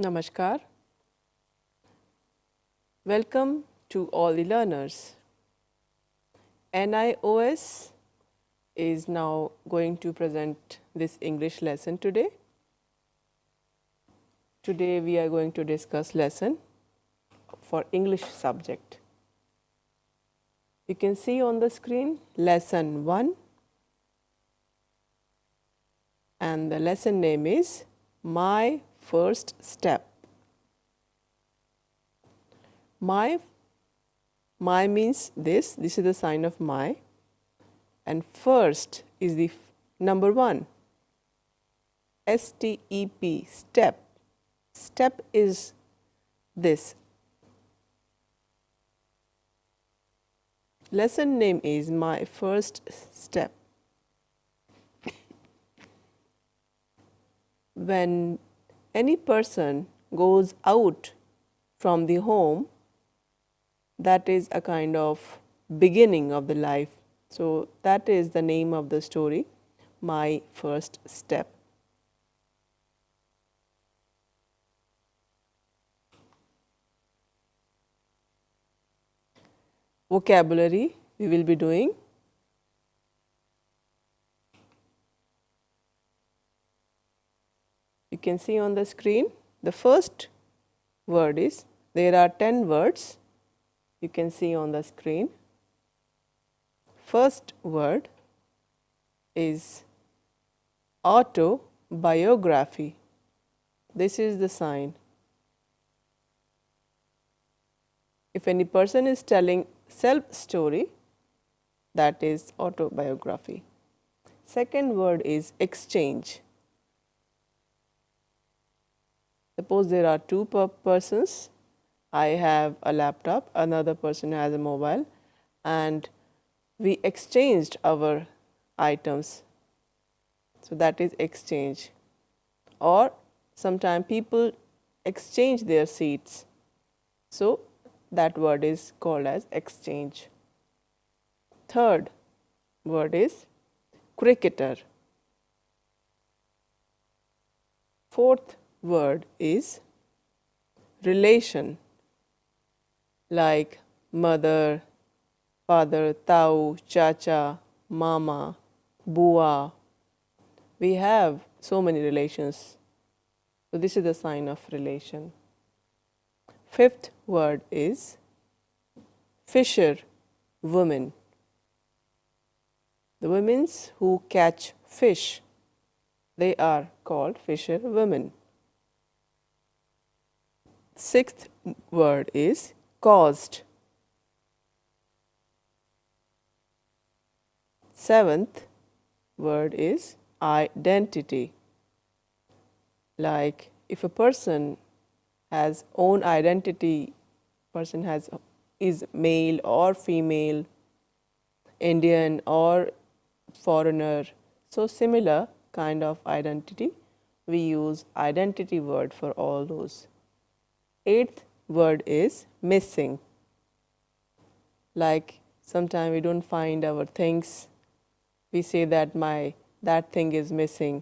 Namaskar. Welcome to all the learners. NIOS is now going to present this English lesson today. Today we are going to discuss lesson for English subject. You can see on the screen lesson 1 and the lesson name is My First Step. My means this is the sign of my, and first is the number 1. STEP, step. Step is this. Lesson name is My First Step. When any person goes out from the home, that is a kind of beginning of the life. So that is the name of the story, My First Step. Vocabulary we will be doing. You can see on the screen the first word is, there are 10 words. You can see on the screen. First word is autobiography. This is the sign. If any person is telling self-story, that is autobiography. Second word is exchange. Suppose there are two persons. I have a laptop, another person has a mobile, and we exchanged our items. So that is exchange. Or sometimes people exchange their seats. So that word is called as exchange. Third word is cricketer. Fourth word is relation, like mother, father, tau, chacha, mama, bua. We have so many relations. So this is the sign of relation. Fifth word is fisher woman. The women who catch fish, they are called fisher women. Sixth word is caused. Seventh word is identity. Like if a person has own identity, person is male or female, Indian or foreigner, so similar kind of identity, we use identity word for all those. Eighth word is missing. Like sometimes we don't find our things, we say that that thing is missing.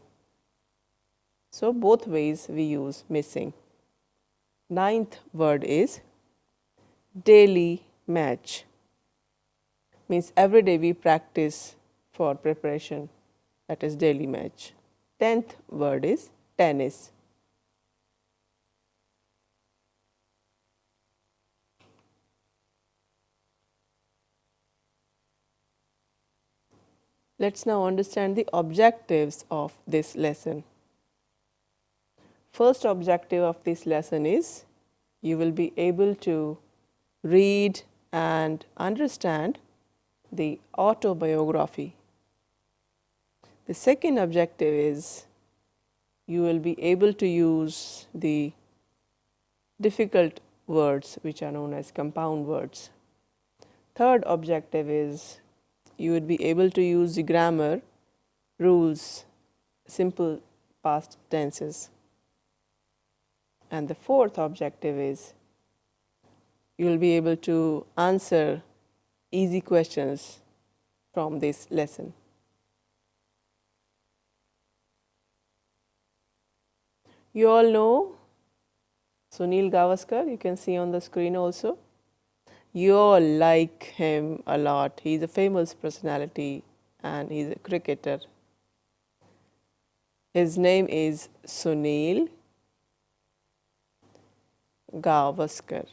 So both ways we use missing. Ninth word is daily match. Means every day we practice for preparation. That is daily match. 10th word is tennis. Let's now understand the objectives of this lesson. First objective of this lesson is you will be able to read and understand the autobiography. The second objective is you will be able to use the difficult words which are known as compound words. Third objective is you would be able to use the grammar rules, simple past tenses. And the fourth objective is you will be able to answer easy questions from this lesson. You all know Sunil Gavaskar, you can see on the screen also. You all like him a lot. He's a famous personality and he's a cricketer. His name is Sunil Gavaskar.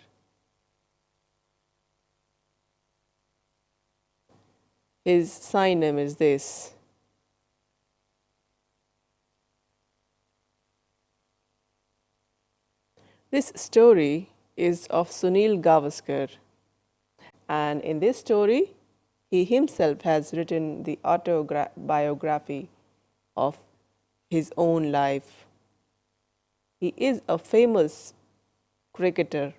His sign name is this. This story is of Sunil Gavaskar, and in this story, he himself has written the autobiography of his own life. He is a famous cricketer.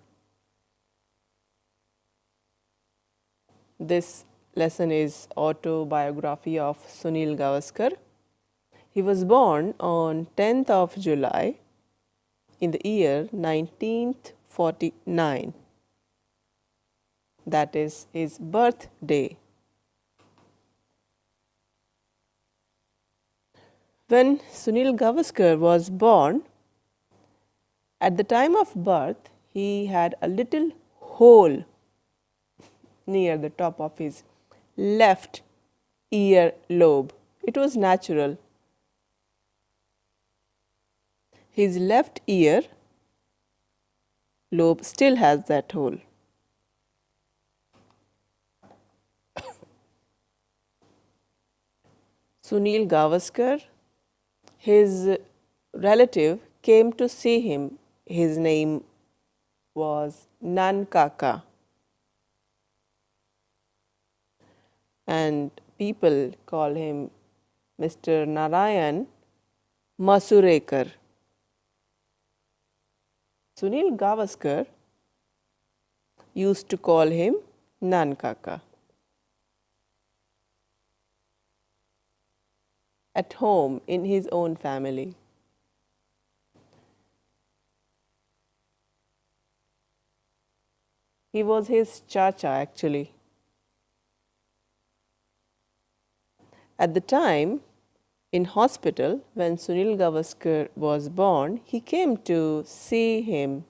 This lesson is autobiography of Sunil Gavaskar. He was born on 10th of July in the year 1949. That is his birthday. When Sunil Gavaskar was born, at the time of birth, he had a little hole near the top of his left ear lobe. It was natural. His left ear lobe still has that hole. Sunil Gavaskar, his relative came to see him. His name was Nan Kaka. And people call him Mr. Narayan Masurekar. Sunil Gavaskar used to call him Nan Kaka. At home, in his own family. He was his chacha actually. At the time, in hospital, when Sunil Gavaskar was born, he came to see him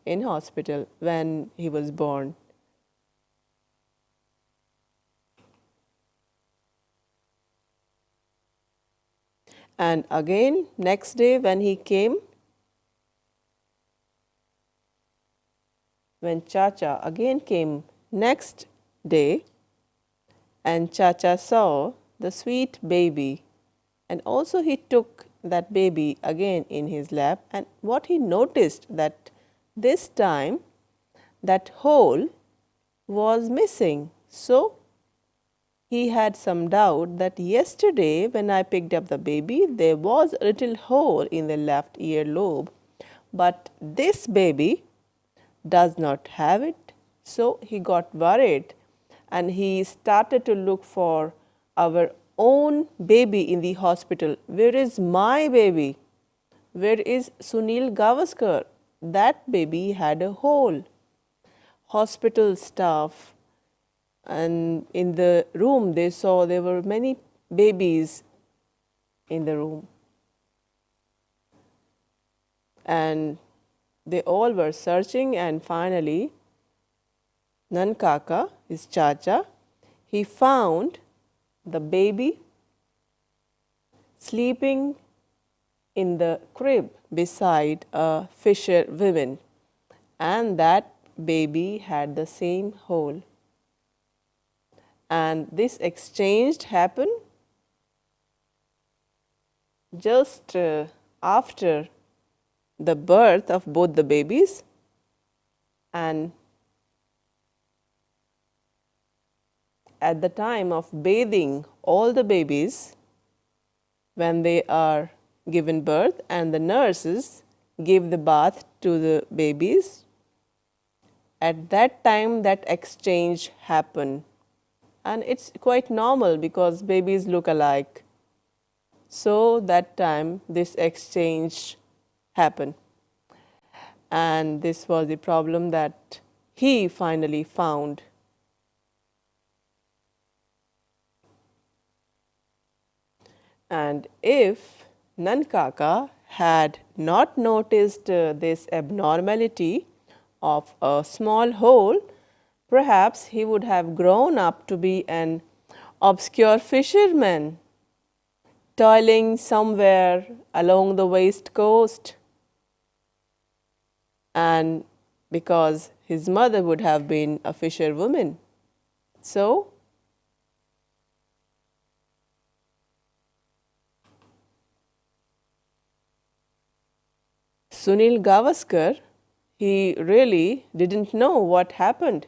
in hospital when he was born. And again, next day when he came, when Chacha again came next day, and Chacha saw the sweet baby, and also he took that baby again in his lap, and what he noticed that this time that hole was missing. So he had some doubt that yesterday when I picked up the baby, there was a little hole in the left ear lobe, but this baby does not have it. So he got worried and he started to look for our own baby in the hospital. Where is my baby? Where is Sunil Gavaskar? That baby had a hole. Hospital staff, and in the room they saw there were many babies in the room, and they all were searching, and finally Nan Kaka, his chacha, he found the baby sleeping in the crib beside a fisher woman, and that baby had the same hole. And this exchange happened just after the birth of both the babies, and at the time of bathing all the babies when they are given birth, and the nurses give the bath to the babies, at that time that exchange happened. And it's quite normal because babies look alike. So that time this exchange happened, and this was the problem that he finally found. And if Nan Kaka had not noticed this abnormality of a small hole, perhaps he would have grown up to be an obscure fisherman, toiling somewhere along the west coast. And because his mother would have been a fisherwoman. So, Sunil Gavaskar, he really didn't know what happened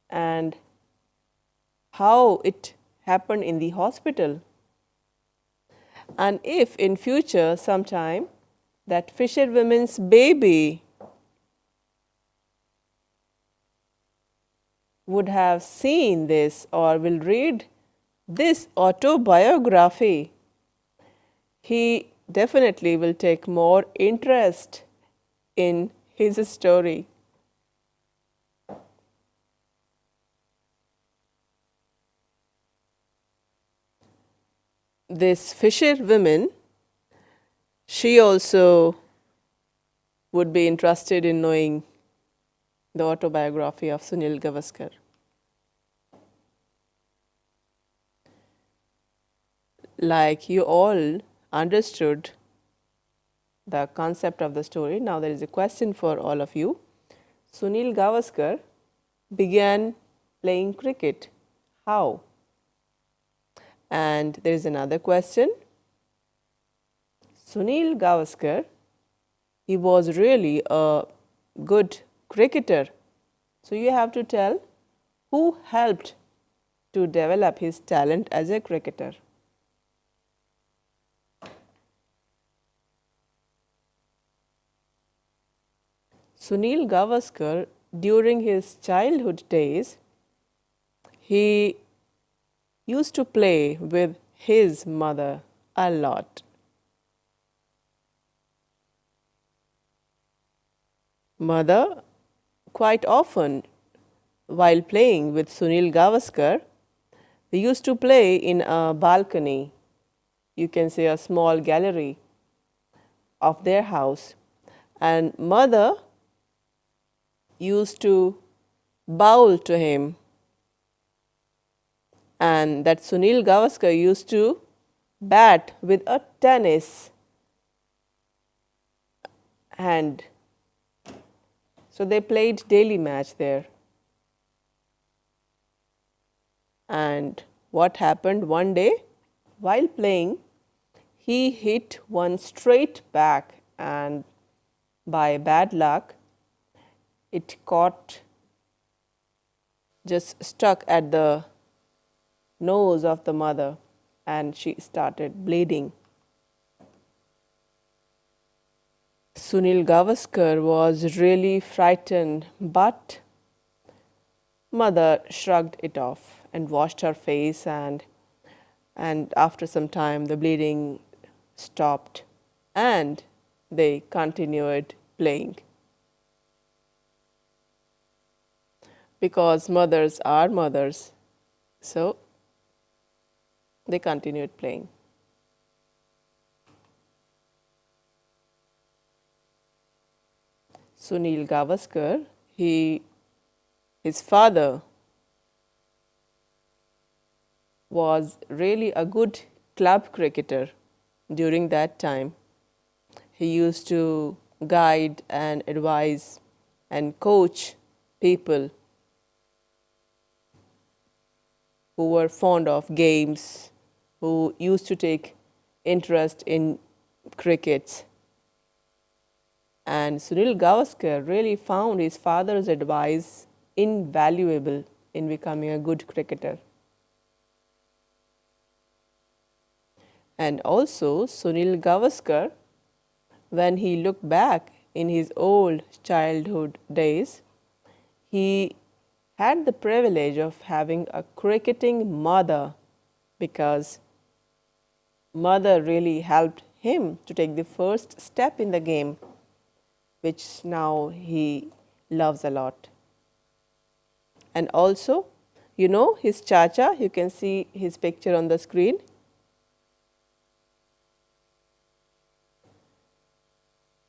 and how it happened in the hospital. And if in future sometime that fisherwoman's baby would have seen this or will read this autobiography, he definitely will take more interest in his story. This fisherwoman, she also would be interested in knowing the autobiography of Sunil Gavaskar. Like you all understood the concept of the story, now there is a question for all of you. Sunil Gavaskar began playing cricket. How? And there is another question. Sunil Gavaskar, he was really a good cricketer. So you have to tell who helped to develop his talent as a cricketer. Sunil Gavaskar, during his childhood days, he used to play with his mother a lot. Mother, quite often, while playing with Sunil Gavaskar, they used to play in a balcony, you can say a small gallery of their house, and mother used to bowl to him, and that Sunil Gavaskar used to bat with a tennis hand. So they played daily match there. And what happened one day, while playing, he hit one straight back, and by bad luck, it caught, just stuck at the nose of the mother, and she started bleeding. Sunil Gavaskar was really frightened, but mother shrugged it off and washed her face, and after some time the bleeding stopped and they continued playing. Because mothers are mothers, so they continued playing. Sunil Gavaskar, his father was really a good club cricketer during that time. He used to guide and advise and coach people who were fond of games, who used to take interest in cricket. And Sunil Gavaskar really found his father's advice invaluable in becoming a good cricketer. And also Sunil Gavaskar, when he looked back in his old childhood days, he had the privilege of having a cricketing mother, because mother really helped him to take the first step in the game, which now he loves a lot. And also, you know, his chacha, you can see his picture on the screen.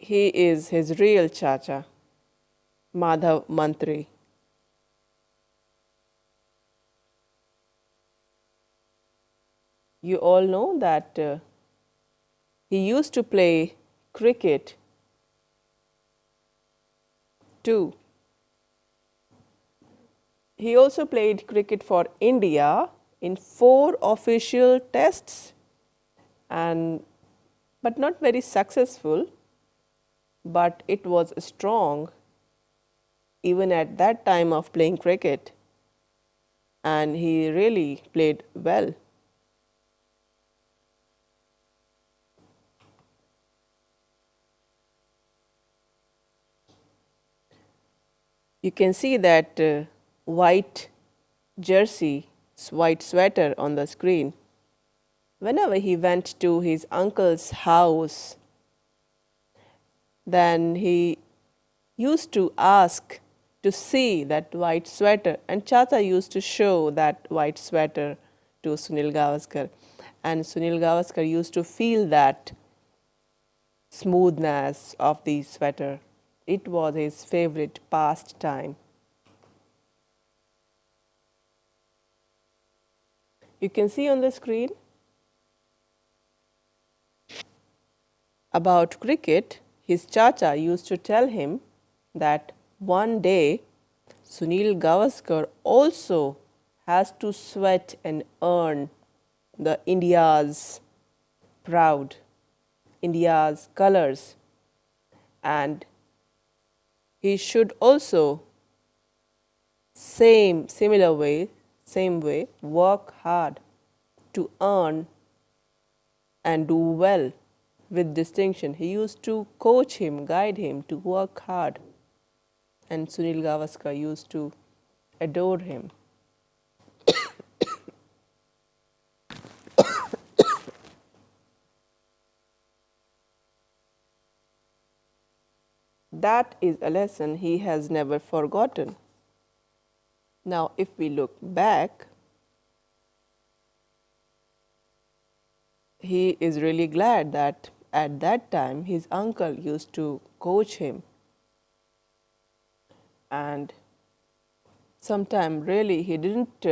he is his real Chacha, Madhav Mantri. You all know that he used to play cricket too. He also played cricket for India in 4 official tests, and but not very successful, but it was strong even at that time of playing cricket, and he really played well. You can see that white jersey, white sweater on the screen. Whenever he went to his uncle's house, then he used to ask to see that white sweater, and Chacha used to show that white sweater to Sunil Gavaskar, and Sunil Gavaskar used to feel that smoothness of the sweater. It was his favorite pastime. You can see on the screen about cricket, his Chacha used to tell him that one day Sunil Gavaskar also has to sweat and earn the India's proud, India's colors, and he should also same way work hard to earn and do well with distinction. He used to coach him, guide him to work hard, and Sunil Gavaskar used to adore him. That is a lesson he has never forgotten. Now, if we look back, he is really glad that at that time his uncle used to coach him, and sometime really he didn't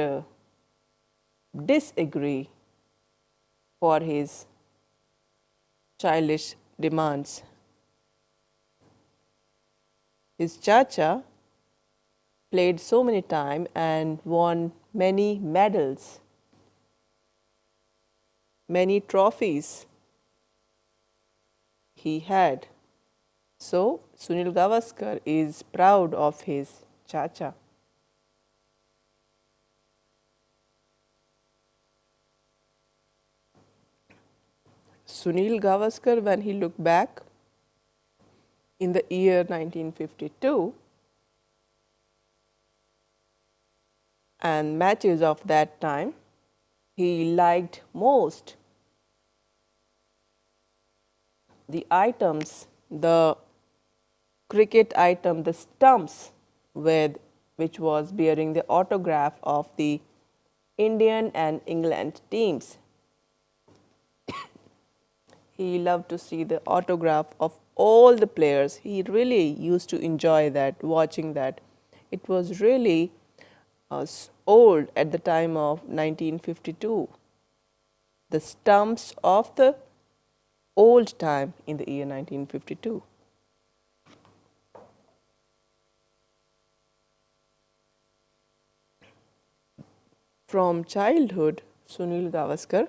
disagree for his childish demands. His Chacha played so many times and won many medals, many trophies he had. So, Sunil Gavaskar is proud of his Chacha. Sunil Gavaskar, when he looked back in the year 1952 and matches of that time, he liked most the items, the cricket item, the stumps which was bearing the autograph of the Indian and England teams. He loved to see the autograph of all the players. He really used to enjoy that, watching that. It was really old at the time of 1952. The stumps of the old time in the year 1952. From childhood, Sunil Gavaskar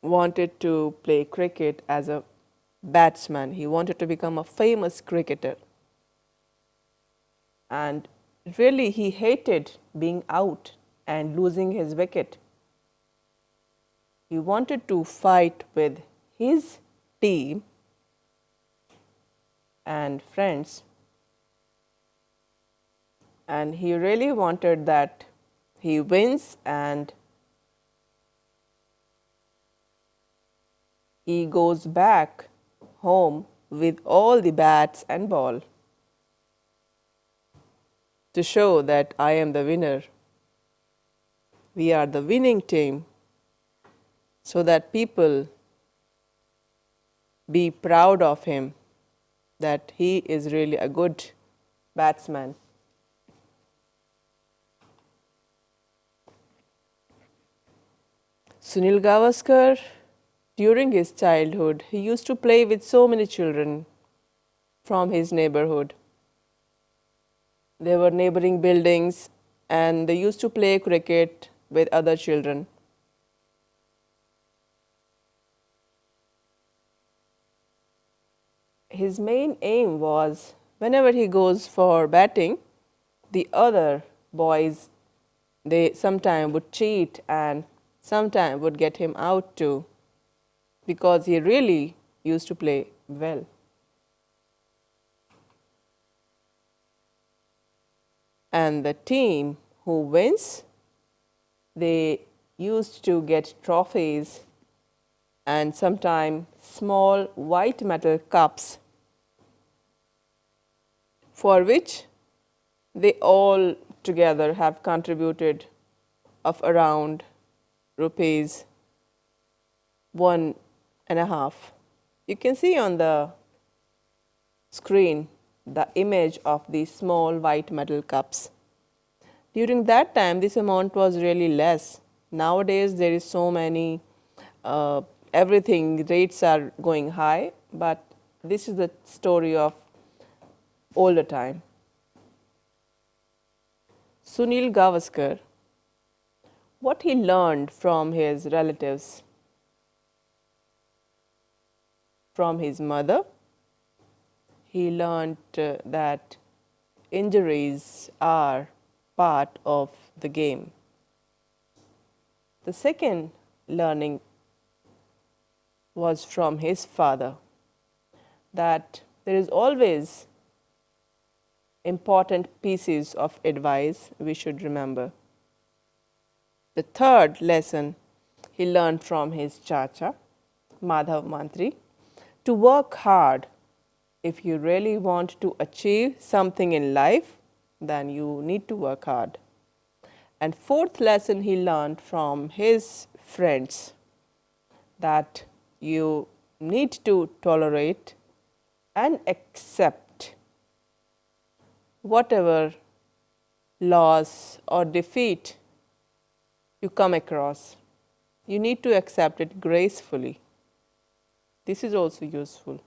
wanted to play cricket as a batsman. He wanted to become a famous cricketer. And really, he hated being out and losing his wicket. He wanted to fight with his team and friends, and he really wanted that he wins and he goes back home with all the bats and ball to show that I am the winner. We are the winning team, so that people be proud of him, that he is really a good batsman. Sunil Gavaskar, during his childhood, he used to play with so many children from his neighborhood. There were neighboring buildings and they used to play cricket with other children. His main aim was, whenever he goes for batting, the other boys, they sometimes would cheat and sometimes would get him out too, because he really used to play well. And the team who wins, they used to get trophies and sometimes small white metal cups, for which they all together have contributed of around rupees 1.5. You can see on the screen the image of these small white metal cups. During that time, this amount was really less. Nowadays, there is so many, everything, rates are going high, but this is the story of older time. Sunil Gavaskar, what he learned from his relatives, from his mother, he learned that injuries are part of the game. The second learning was from his father, that there is always important pieces of advice we should remember. The third lesson he learned from his chacha, Madhav Mantri, to work hard. If you really want to achieve something in life, then you need to work hard. And fourth lesson he learned from his friends, that you need to tolerate and accept whatever loss or defeat you come across. You need to accept it gracefully. This is also useful.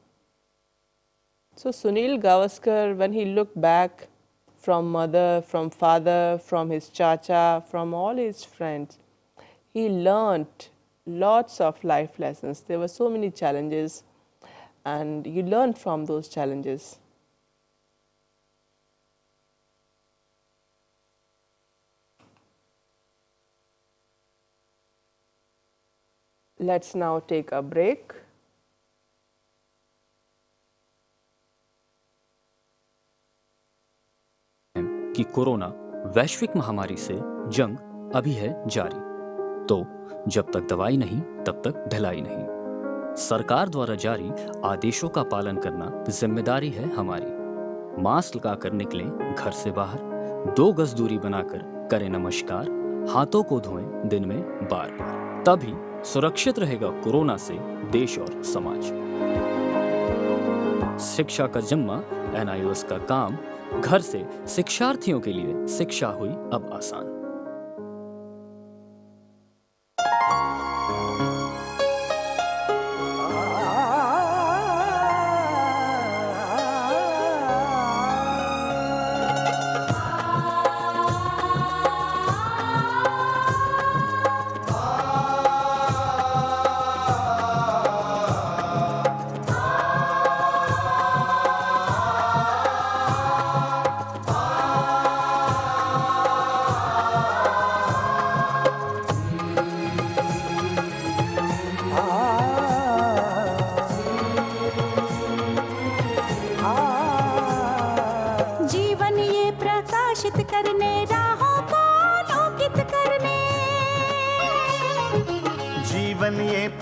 So Sunil Gavaskar, when he looked back from mother, from father, from his chacha, from all his friends, he learnt lots of life lessons. There were so many challenges and you learn from those challenges. Let's now take a break. कि corona वैश्विक महामारी से जंग अभी है जारी, तो जब तक दवाई नहीं तब तक ढलाई नहीं। सरकार द्वारा जारी आदेशों का पालन करना जिम्मेदारी है हमारी। मास्क लगाकर निकलें घर से बाहर, 2 गज दूरी बनाकर करें नमस्कार, हाथों को धोएं दिन में बार बार, तभी सुरक्षित रहेगा कोरोना से देश और समाज। शिक्षा का जिम्मा NIOS का काम, घर से शिक्षार्थियों के लिए शिक्षा हुई अब आसान।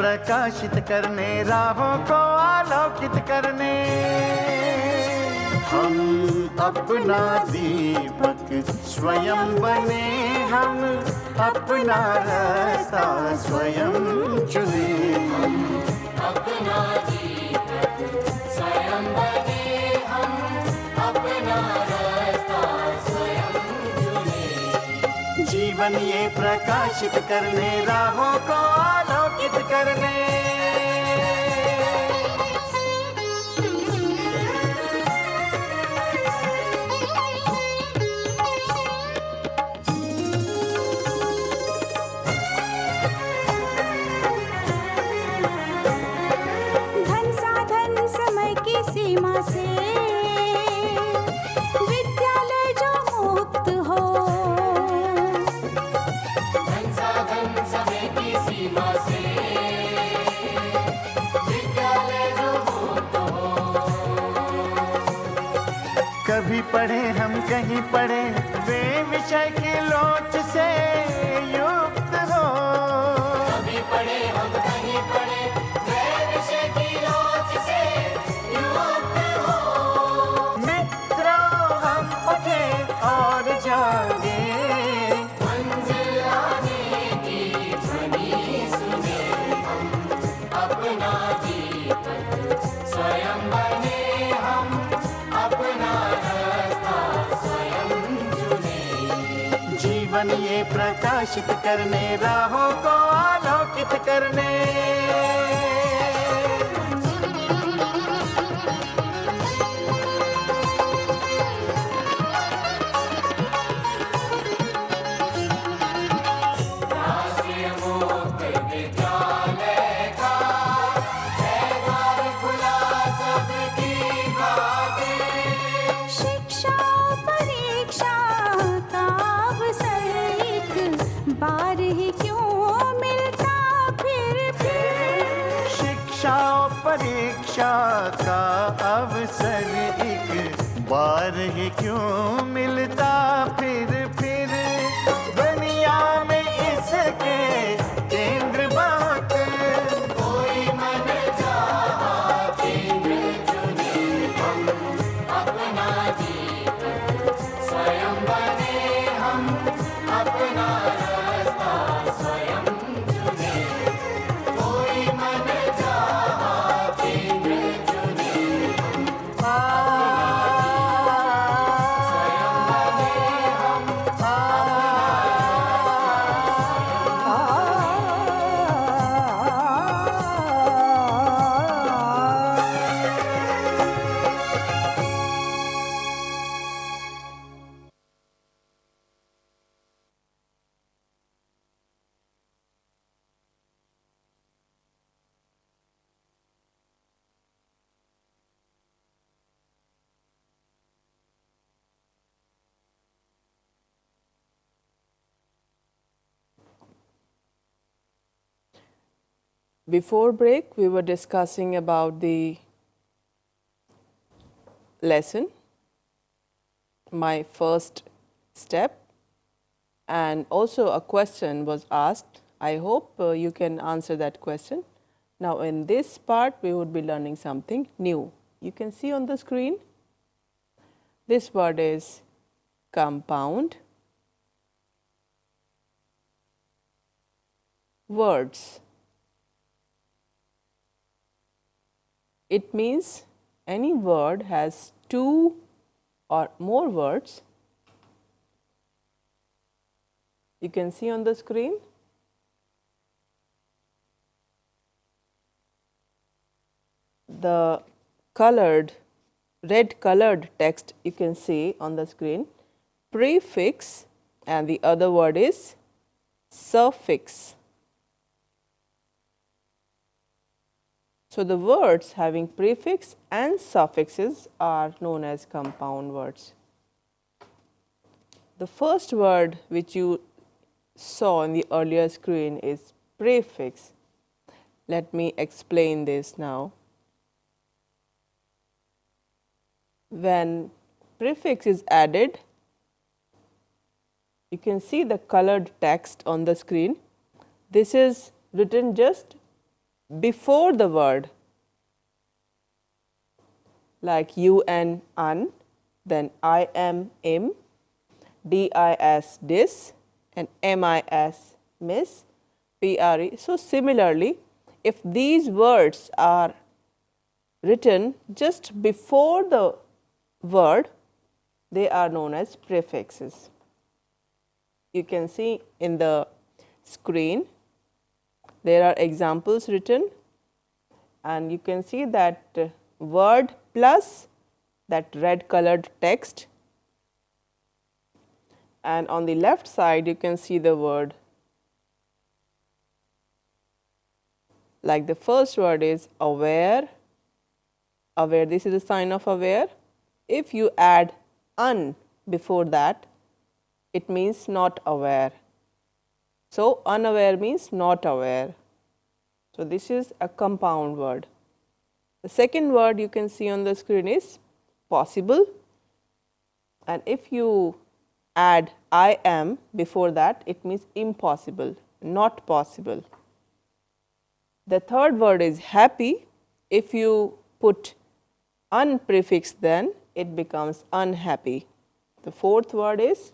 प्रकाशित करने राहों को आलोकित करने, हम अपना दीपक स्वयं बने, हम अपना रास्ता स्वयं चुने, हम अपना दीपक स्वयं बने हम, अपना रास्ता स्वयं चुने। जीवन ये प्रकाशित करने, राहों को आलोकित करने। धन साधन समय की सीमा से विद्यालय जो मुक्त हो, धन साधन समय की सीमा से विद्यालय जो मुक्त हो। कभी पढ़े हम कहीं पढ़े, वे विषय की लोच से युक्त हो। कभी पढ़े हम कहीं पढ़े, वे विषय की लोच से युक्त हो। मित्रों हम उठे और जागे, मंजिल आने की ध्वनि सुने हम, अपना दीपक स्वयं बने हम, अपना रास्ता स्वयं चुने। जीवन ये प्रकाशित करने, राहों को आलोकित करने। राष्ट्रीय मुक्त विद्यालय का है द्वार खुला सबकी खातिर। शिक्षा परीक्षा का अवसर एक बार ही क्यों मिलता फिर। शिक्षा और परीक्षा का अवसर एक बार ही क्यों मिलता फिर। दुनिया में इसके केंद्र बात, कोई मन चाहा केंद्र चुने हम, अपना दीपक स्वयं बने हम, अपना रास्ता स्वयं चुने। कोई मन चाहा केंद्र चुने हम, स्वयं बने हम, Before break, we were discussing about the lesson, my first step, and also a question was asked. I hope you can answer that question. Now, in this part, we would be learning something new. You can see on the screen, this word is compound words. It means any word has two or more words. You can see on the screen. The colored, red colored text you can see on the screen, prefix, and the other word is suffix. So, the words having prefix and suffixes are known as compound words. The first word which you saw in the earlier screen is prefix. Let me explain this now. When prefix is added, you can see the colored text on the screen. This is written just before the word, like you and un, then I am im, di as dis, and mi as miss, pre. So, similarly, if these words are written just before the word, they are known as prefixes. You can see in the screen, there are examples written, and you can see that word plus that red colored text, and on the left side you can see the word. Like the first word is aware, aware, this is a sign of aware. If you add un before that, it means not aware. So, unaware means not aware. So, this is a compound word. The second word you can see on the screen is possible, and if you add I am before that, it means impossible, not possible. The third word is happy. If you put un prefix, then it becomes unhappy. The fourth word is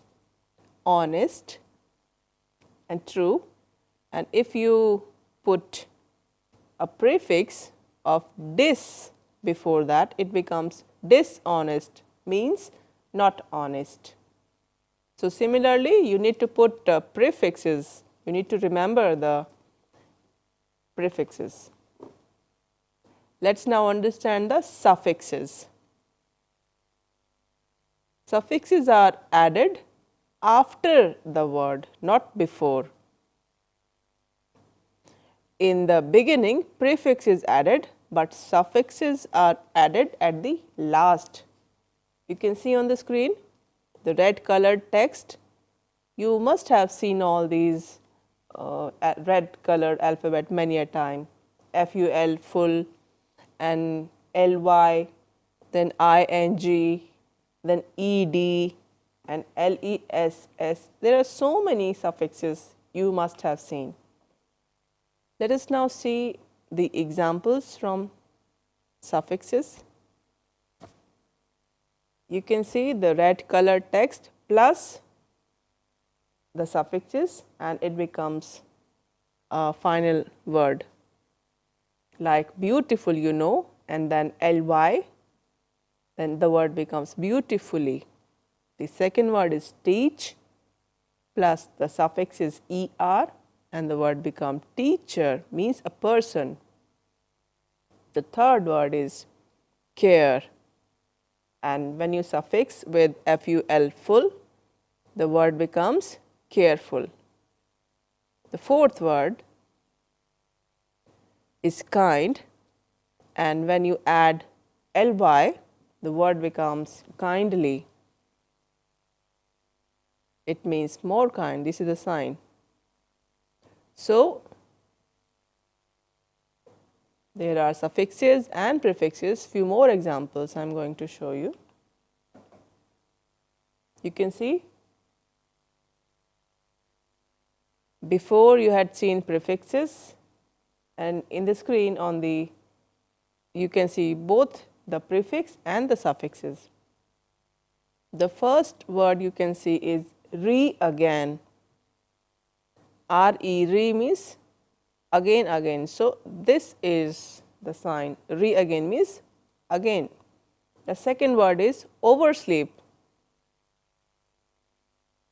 honest and true, and if you put a prefix of dis before that, it becomes dishonest, means not honest. So, similarly, you need to put prefixes, you need to remember the prefixes. Let us now understand the suffixes. Suffixes are added after the word, not before. In the beginning, prefix is added, but suffixes are added at the last. You can see on the screen the red colored text. You must have seen all these red colored alphabet many a time. FUL, full, and LY, then ING, then ED, and LESS. There are so many suffixes you must have seen. Let us now see the examples from suffixes. You can see the red colored text plus the suffixes, and it becomes a final word. Like beautiful, you know, and then LY, then the word becomes beautifully. The second word is teach plus the suffix is ER, and the word becomes teacher, means a person. The third word is care, and when you suffix with FUL, full, the word becomes careful. The fourth word is kind, and when you add LY, the word becomes kindly. It means more kind. This is the sign. So, there are suffixes and prefixes. Few more examples I am going to show you. You can see before you had seen prefixes, and in the screen on the you can see both the prefix and the suffixes. The first word you can see is re again. RE, re means again, again. So, this is the sign. Re again means again. The second word is oversleep.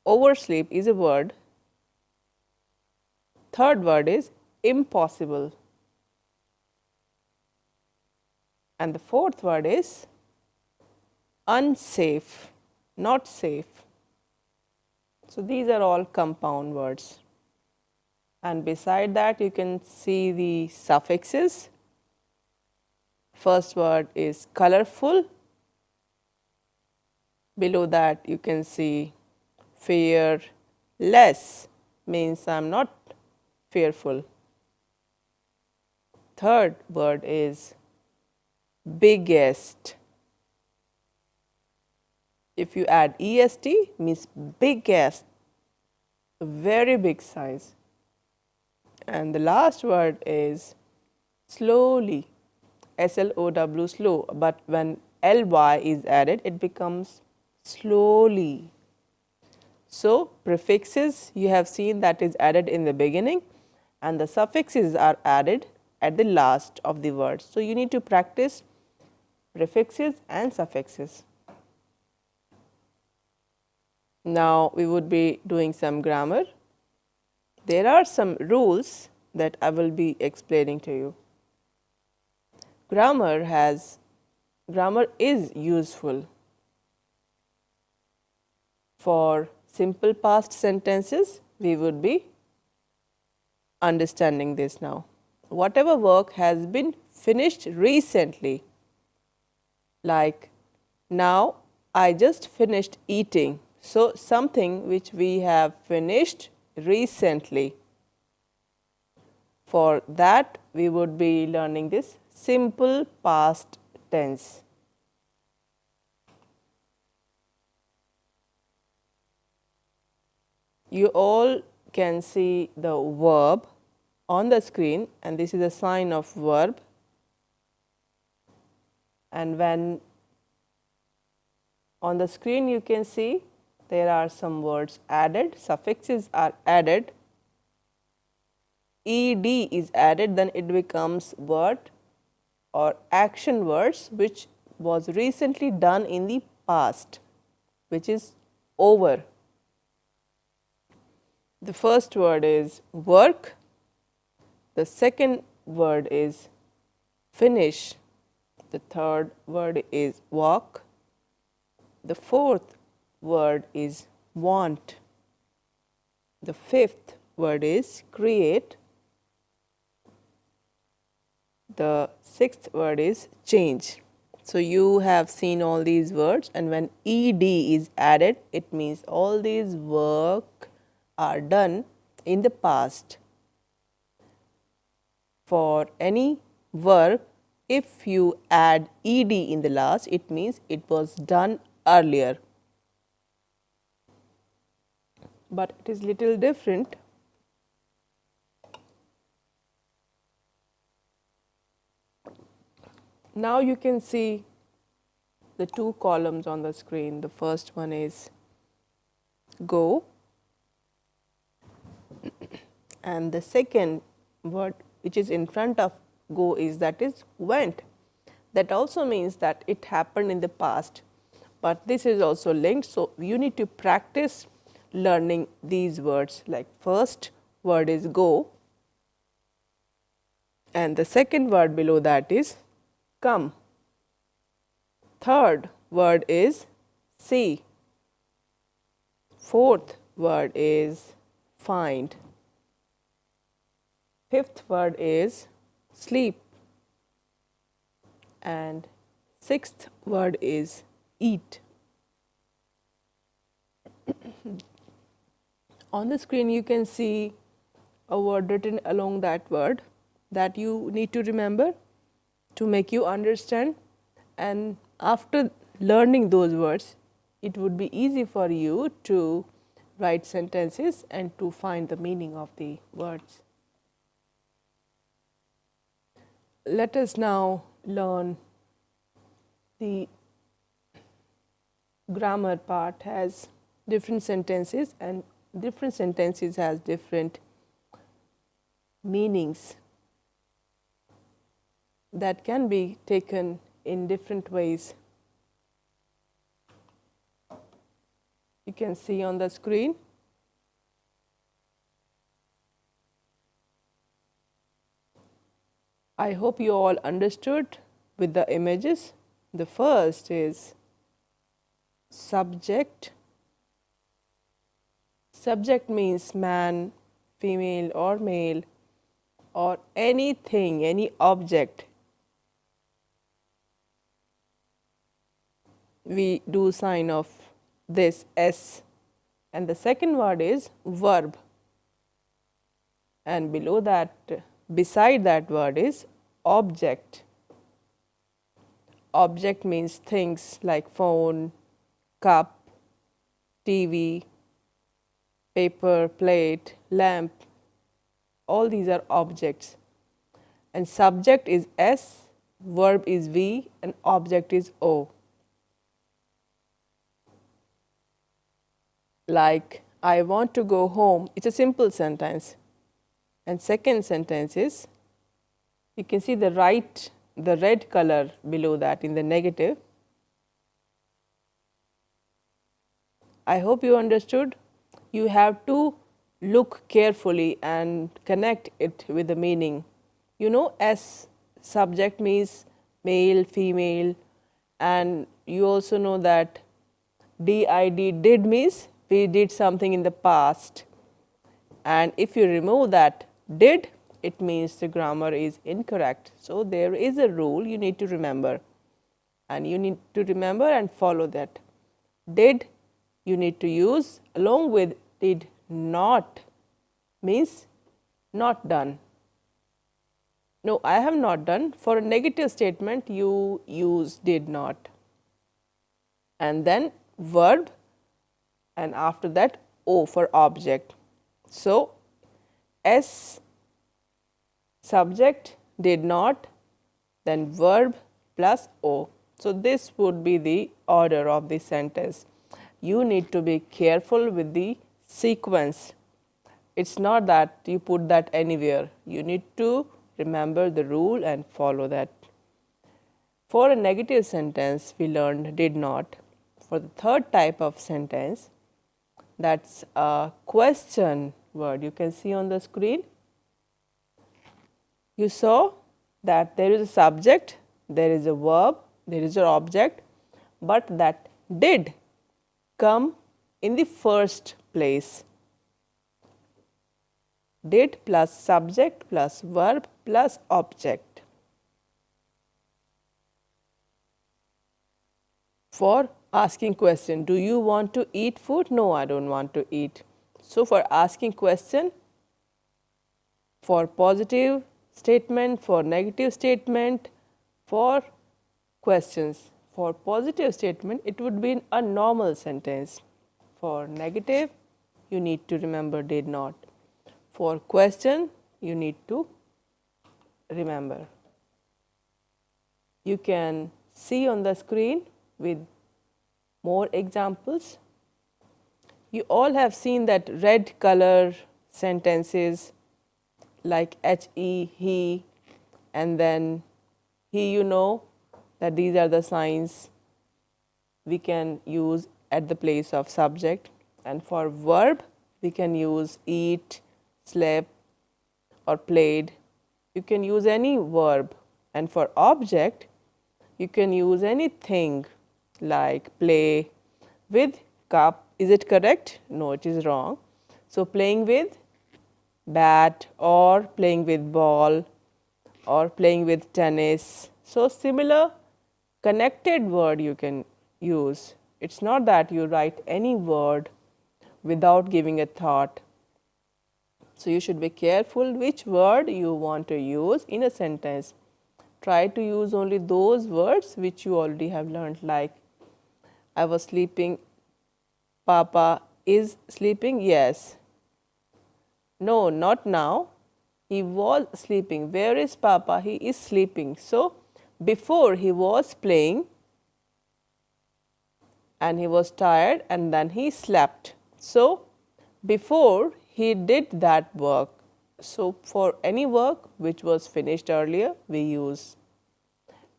Oversleep is a word. Third word is impossible. And the fourth word is unsafe, not safe. So, these are all compound words. And beside that, you can see the suffixes. First word is colorful. Below that, you can see fearless, means I am not fearful. Third word is biggest. If you add EST, means biggest, a very big size. And the last word is slowly, SLOW, slow, but when LY is added, it becomes slowly. So, prefixes you have seen that is added in the beginning, and the suffixes are added at the last of the word. So, you need to practice prefixes and suffixes. Now we would be doing some grammar. There are some rules that I will be explaining to you. Grammar is useful for simple past sentences. We would be understanding this now. Whatever work has been finished recently, like now I just finished eating. So, something which we have finished recently. For that, we would be learning this simple past tense. You all can see the verb on the screen, and this is a sign of verb. And when on the screen you can see there are some words added, suffixes are added, ed is added, then it becomes word or action words which was recently done in the past, which is over. The first word is work, the second word is finish, the third word is walk, the fourth word is want, the fifth word is create, the sixth word is change. So, you have seen all these words, and when ed is added, it means all these work are done in the past. For any verb, if you add ed in the last, it means it was done earlier. But it is little different. Now you can see the two columns on the screen. The first one is go, and the second word which is in front of go is went. That also means that it happened in the past, but this is also linked. So, you need to practice learning these words, like first word is go and the second word below that is come. Third word is see. Fourth word is find. Fifth word is sleep. And sixth word is eat. On the screen you can see a word written along that word that you need to remember to make you understand, and after learning those words it would be easy for you to write sentences and to find the meaning of the words. Let us now learn the grammar part. Has different sentences, and different sentences has different meanings that can be taken in different ways. You can see on the screen. I hope you all understood with the images. The first is subject. Subject means man, female or male, or anything, any object. We do sign of this S. And the second word is verb. And below that, beside that word is object. Object means things like phone, cup, TV, paper, plate, lamp. All these are objects. And subject is S, verb is V, and object is O. Like, I want to go home. It's a simple sentence. And second sentence is, you can see the right the red color below that in the negative. I hope you understood. You have to look carefully and connect it with the meaning. You know, as subject means male, female, and you also know that did means we did something in the past, and if you remove that did, it means the grammar is incorrect. So there is a rule you need to remember, and you need to remember and follow that. Did you need to use along with did not, means not done. No, I have not done. For a negative statement, you use did not. And then verb, and after that O for object. So, S subject did not, then verb plus O. So, this would be the order of the sentence. You need to be careful with the sequence. It's not that you put that anywhere. You need to remember the rule and follow that. For a negative sentence, we learned did not. For the third type of sentence, that's a question word. You can see on the screen. You saw that there is a subject, there is a verb, there is an object, but that did come in the first place. Did plus subject plus verb plus object. For asking question, do you want to eat food? No, I don't want to eat. So for asking question, for positive statement, for negative statement, for questions. For positive statement, it would be a normal sentence. For negative, you need to remember did not. For question, you need to remember. You can see on the screen with more examples. You all have seen that red color sentences like he, and then he, you know that these are the signs we can use at the place of subject. And for verb, we can use eat, slept or played. You can use any verb. And for object, you can use anything like play with cup. Is it correct? No, it is wrong. So playing with bat or playing with ball or playing with tennis. So similar connected word you can use. It's not that you write any word without giving a thought. So you should be careful which word you want to use in a sentence. Try to use only those words which you already have learned, like I was sleeping, Papa is sleeping, yes. No, not now. He was sleeping. Where is Papa? He is sleeping. So before he was playing and he was tired and then he slept. So before he did that work. So for any work which was finished earlier, we use.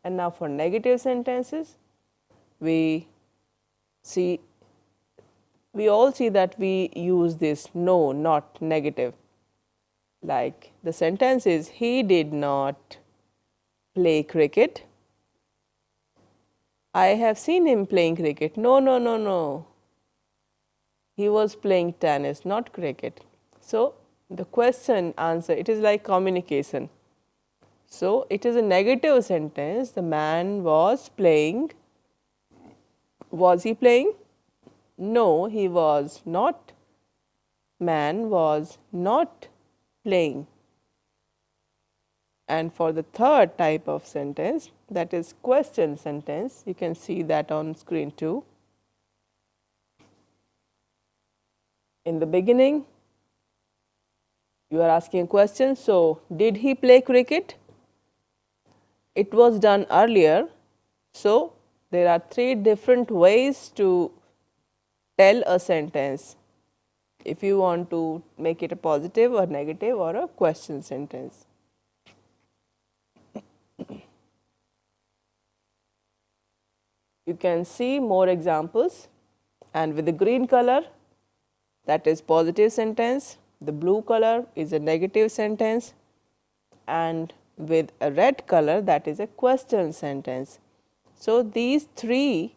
And now for negative sentences, we all see that we use this no, not negative. Like the sentence is, he did not play cricket. I have seen him playing cricket. No, no, no, no. He was playing tennis, not cricket. So the question answer, it is like communication. So it is a negative sentence. The man was playing. Was he playing? No, he was not. Man was not playing. And for the third type of sentence, that is question sentence, you can see that on screen too. In the beginning, you are asking a question. So, did he play cricket? It was done earlier. So, there are three different ways to tell a sentence if you want to make it a positive or negative or a question sentence. you can see more examples, and with the green color, that is positive sentence, the blue color is a negative sentence, and with a red color, that is a question sentence. So these three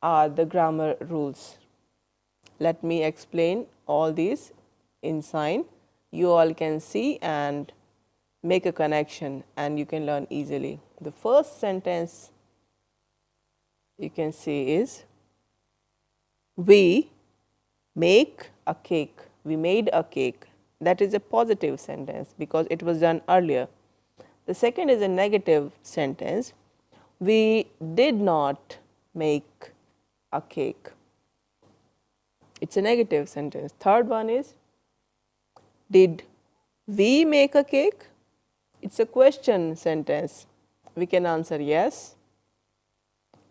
are the grammar rules. Let me explain all these in sign. You all can see and make a connection, and you can learn easily. The first sentence you can see is, we make a cake. We made a cake. That is a positive sentence because it was done earlier. The second is a negative sentence. We did not make a cake. It's a negative sentence. Third one is, did we make a cake? It's a question sentence. We can answer yes.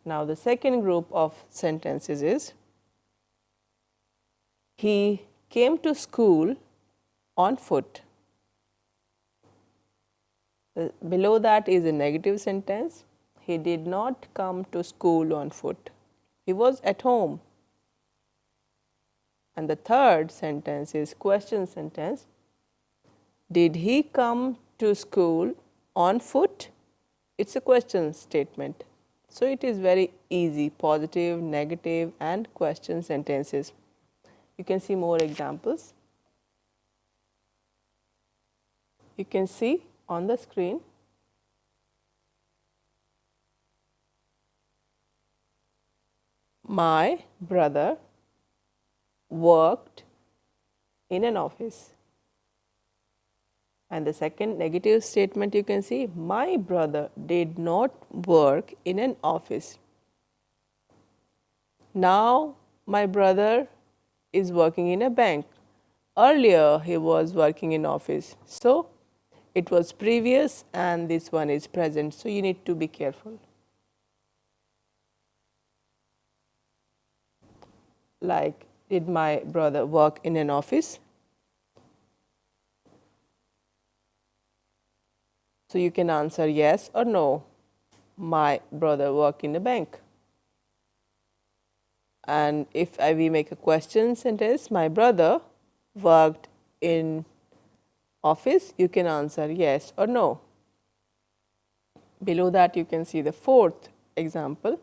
Now the second group of sentences is, he came to school on foot. Below that is a negative sentence. He did not come to school on foot. He was at home. And the third sentence is question sentence. Did he come to school on foot? It's a question statement. So it is very easy, positive, negative, and question sentences. You can see more examples. You can see on the screen. My brother worked in an office. And the second negative statement you can see, my brother did not work in an office. Now my brother is working in a bank. Earlier he was working in office. So it was previous and this one is present. So you need to be careful. Like, did my brother work in an office? So you can answer yes or no. My brother worked in a bank. And if we make a question sentence, my brother worked in office, you can answer yes or no. Below that you can see the fourth example.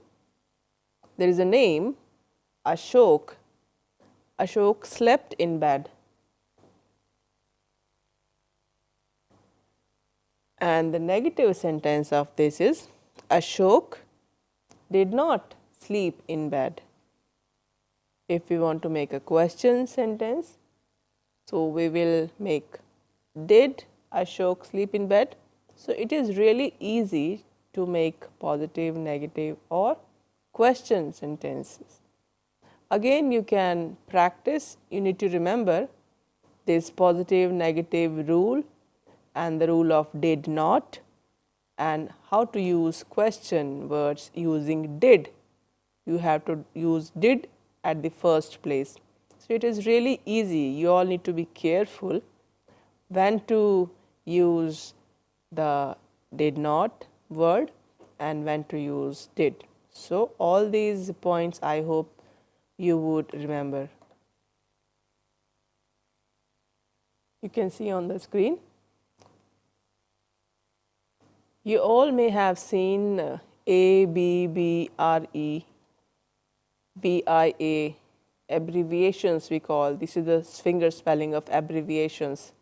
There is a name, Ashok. Ashok slept in bed. And the negative sentence of this is, Ashok did not sleep in bed. If we want to make a question sentence, so we will make, did Ashok sleep in bed? So it is really easy to make positive, negative, or question sentences. Again, you can practice. You need to remember this positive, negative rule and the rule of did not, and how to use question words using did. You have to use did at the first place. So it is really easy. You all need to be careful when to use the did not word and when to use did. So all these points I hope you would remember. You can see on the screen. You all may have seen A, B, B, R, E, B, I, A, abbreviations we call. This is the finger spelling of abbreviations.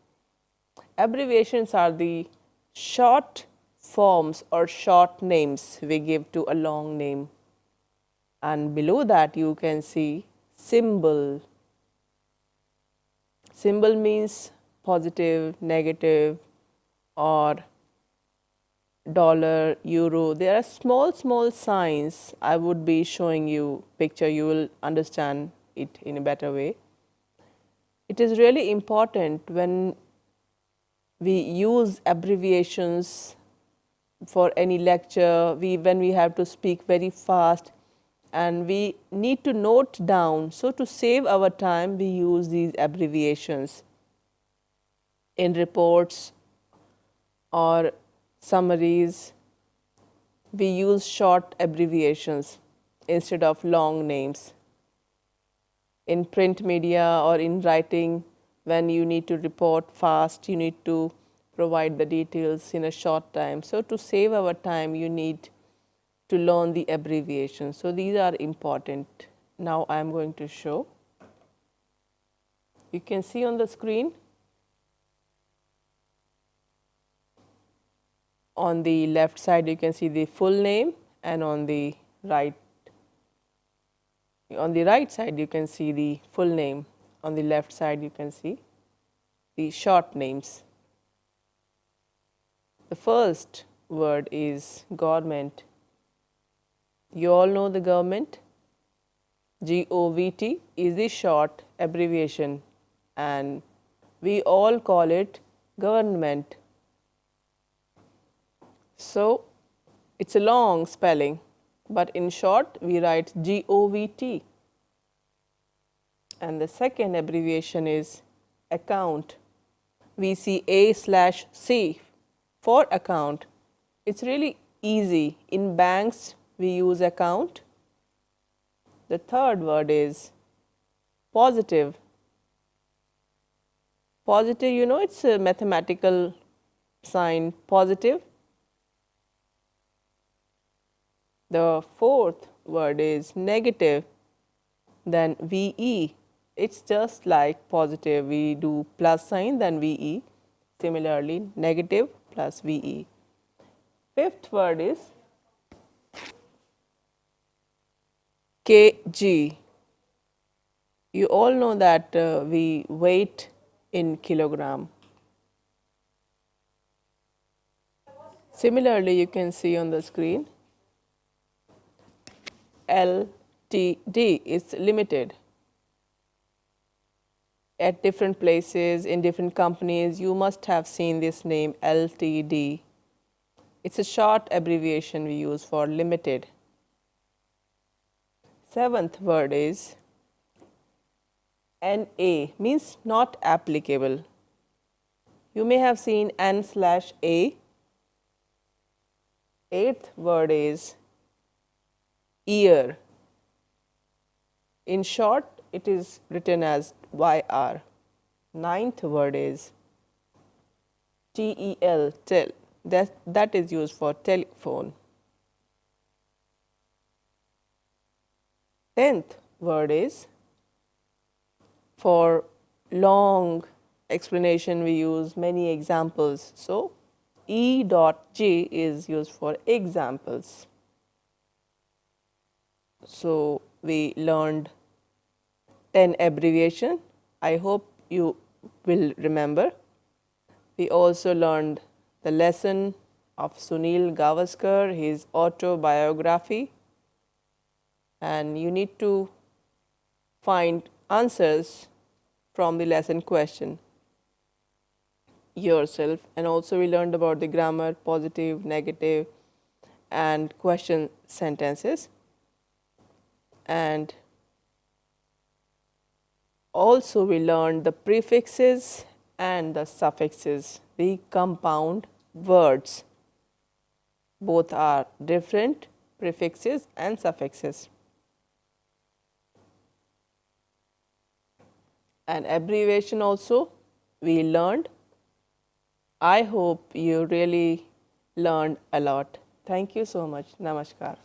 Abbreviations are the short forms or short names we give to a long name. And below that you can see symbol. Symbol means positive, negative, or dollar, euro. There are small signs. I would be showing you picture. You will understand it in a better way. It is really important when we use abbreviations for any lecture, when we have to speak very fast and we need to note down. So to save our time, we use these abbreviations in reports or summaries. we use short abbreviations instead of long names. In print media or in writing, when you need to report fast, you need to provide the details in a short time. So to save our time, you need to learn the abbreviations. So these are important. Now I am going to show. You can see on the screen. On the left side, you can see the full name, and on the right side, you can see the full name. On the left side, you can see the short names. The first word is government. You all know the government. GOVT is the short abbreviation, and we all call it government. So it's a long spelling, but in short we write GOVT. And the second abbreviation is account. We see A/C for account. It's really easy. In banks we use account. The third word is positive. Positive, you know, it's a mathematical sign, positive. The fourth word is negative, then VE. It's just like positive, we do plus sign, then VE. Similarly, negative plus VE. Fifth word is kg. You all know that we weight in kilogram. Similarly, you can see on the screen LTD is limited. At different places, in different companies, you must have seen this name LTD. It's a short abbreviation we use for limited. Seventh word is NA, means not applicable. You may have seen N/A. Eighth word is year. In short, it is written as YR. Ninth word is TEL, tel. That is used for telephone. 10th word is for long explanation we use many examples. So E.G is used for examples. So we learned 10 abbreviation. I hope you will remember. We also learned the lesson of Sunil Gavaskar, his autobiography, and you need to find answers from the lesson question yourself. And also we learned about the grammar, positive, negative, and question sentences. And also we learned the prefixes and the suffixes, the compound words. Both are different, prefixes and suffixes. And abbreviation also we learned. I hope you really learned a lot. Thank you so much. Namaskar.